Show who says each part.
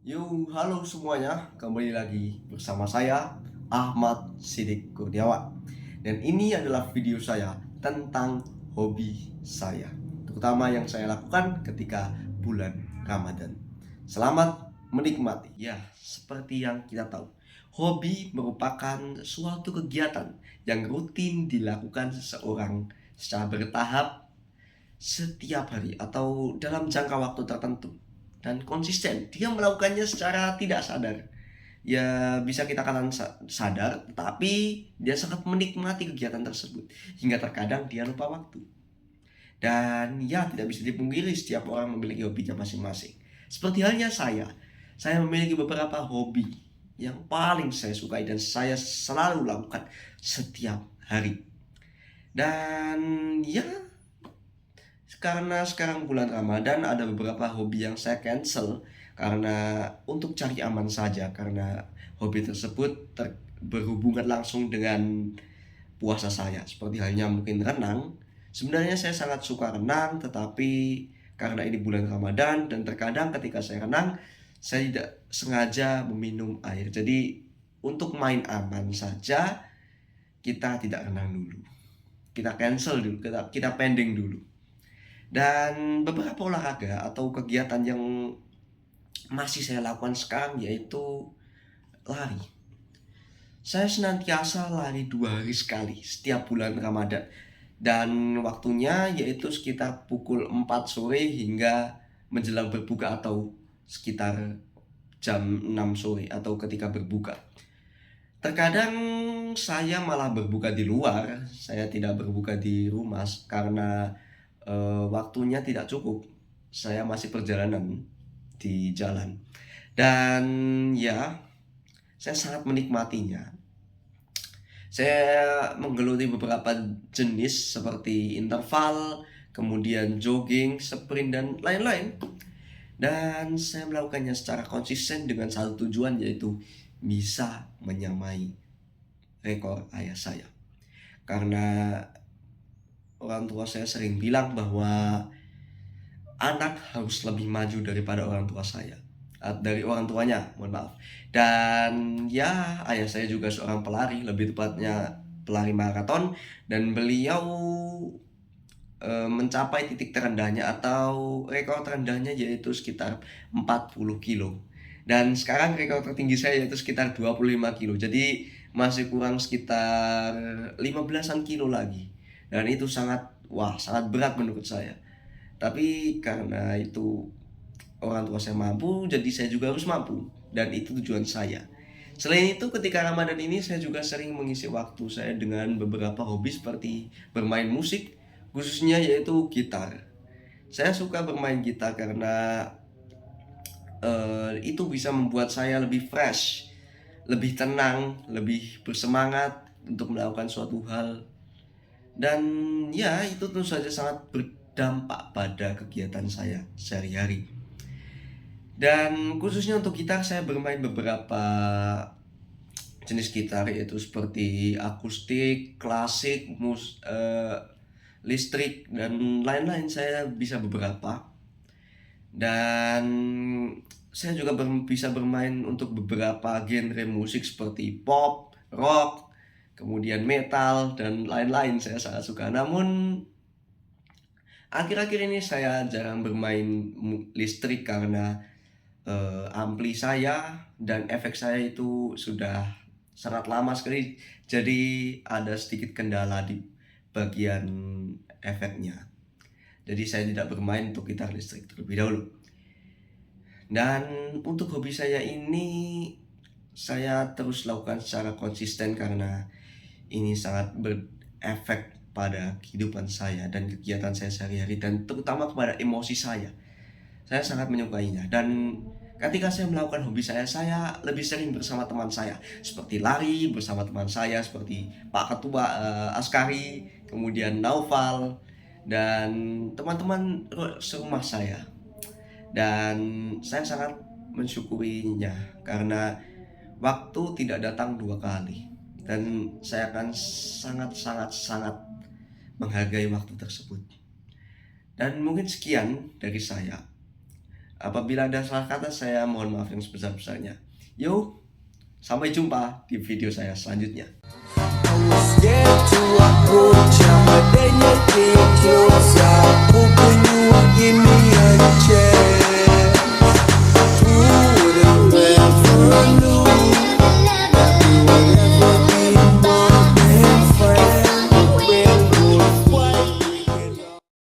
Speaker 1: Yo, halo semuanya, kembali lagi bersama saya Ahmad Sidik Kurniawan. Dan ini adalah video saya tentang hobi saya, terutama yang saya lakukan ketika bulan Ramadan. Selamat menikmati. Ya, seperti yang kita tahu, hobi merupakan suatu kegiatan yang rutin dilakukan seseorang secara bertahap setiap hari atau dalam jangka waktu tertentu dan konsisten. Dia melakukannya secara tidak sadar. Ya bisa kita katakan sadar, tapi dia sangat menikmati kegiatan tersebut hingga terkadang dia lupa waktu. Dan ya tidak bisa dipungkiri setiap orang memiliki hobinya masing-masing. Seperti halnya saya memiliki beberapa hobi yang paling saya sukai dan saya selalu lakukan setiap hari. Dan ya karena sekarang bulan Ramadan ada beberapa hobi yang saya cancel karena untuk cari aman saja, karena hobi tersebut berhubungan langsung dengan puasa saya. Seperti halnya mungkin renang. Sebenarnya saya sangat suka renang, tetapi karena ini bulan Ramadan dan terkadang ketika saya renang saya tidak sengaja meminum air. Jadi untuk main aman saja kita tidak renang dulu. Kita cancel dulu, kita pending dulu. Dan beberapa olahraga atau kegiatan yang masih saya lakukan sekarang yaitu lari. Saya senantiasa lari 2 hari sekali setiap bulan Ramadan. Dan waktunya yaitu sekitar pukul 4 sore hingga menjelang berbuka atau sekitar jam 6 sore atau ketika berbuka. Terkadang saya malah berbuka di luar, saya tidak berbuka di rumah karena waktunya tidak cukup. Saya masih perjalanan di jalan. Dan ya, saya sangat menikmatinya. Saya menggeluti beberapa jenis seperti interval, kemudian jogging, sprint, dan lain-lain. Dan saya melakukannya secara konsisten dengan satu tujuan, yaitu bisa menyamai rekor ayah saya. Karena orang tua saya sering bilang bahwa anak harus lebih maju daripada orang tua saya, dari orang tuanya, mohon maaf. Dan ya, ayah saya juga seorang pelari, lebih tepatnya pelari maraton, dan beliau mencapai titik terendahnya atau rekor terendahnya yaitu sekitar 40 kilo. Dan sekarang rekor tertinggi saya yaitu sekitar 25 kilo. Jadi masih kurang sekitar 15-an kilo lagi. Dan itu sangat berat menurut saya. Tapi karena itu orang tua saya mampu, jadi saya juga harus mampu. Dan itu tujuan saya. Selain itu, ketika Ramadan ini saya juga sering mengisi waktu saya dengan beberapa hobi seperti bermain musik, khususnya yaitu gitar. Saya suka bermain gitar karena itu bisa membuat saya lebih fresh, lebih tenang, lebih bersemangat untuk melakukan suatu hal. Dan ya, itu tentu saja sangat berdampak pada kegiatan saya sehari-hari. Dan khususnya untuk gitar, saya bermain beberapa jenis gitar yaitu seperti akustik, klasik, listrik, dan lain-lain. Saya bisa beberapa. Dan saya juga bisa bermain untuk beberapa genre musik seperti pop, rock, kemudian metal, dan lain-lain. Saya sangat suka. Namun akhir-akhir ini saya jarang bermain listrik karena ampli saya dan efek saya itu sudah sangat lama sekali, jadi ada sedikit kendala di bagian efeknya. Jadi saya tidak bermain untuk gitar listrik terlebih dahulu. Dan untuk hobi saya ini saya terus lakukan secara konsisten karena ini sangat berefek pada kehidupan saya dan kegiatan saya sehari-hari, dan terutama kepada emosi saya. Saya sangat menyukainya, dan ketika saya melakukan hobi saya lebih sering bersama teman saya, seperti lari bersama teman saya seperti Pak Ketua, Askari, kemudian Naufal, dan teman-teman serumah saya. Dan saya sangat mensyukurinya karena waktu tidak datang 2 kali, dan saya akan sangat menghargai waktu tersebut. Dan mungkin sekian dari saya. Apabila ada salah kata, saya mohon maaf yang sebesar-besarnya. Yuk, sampai jumpa di video saya selanjutnya.
Speaker 2: I was scared to approach you, but then you came closer. Hoping you would give me a chance.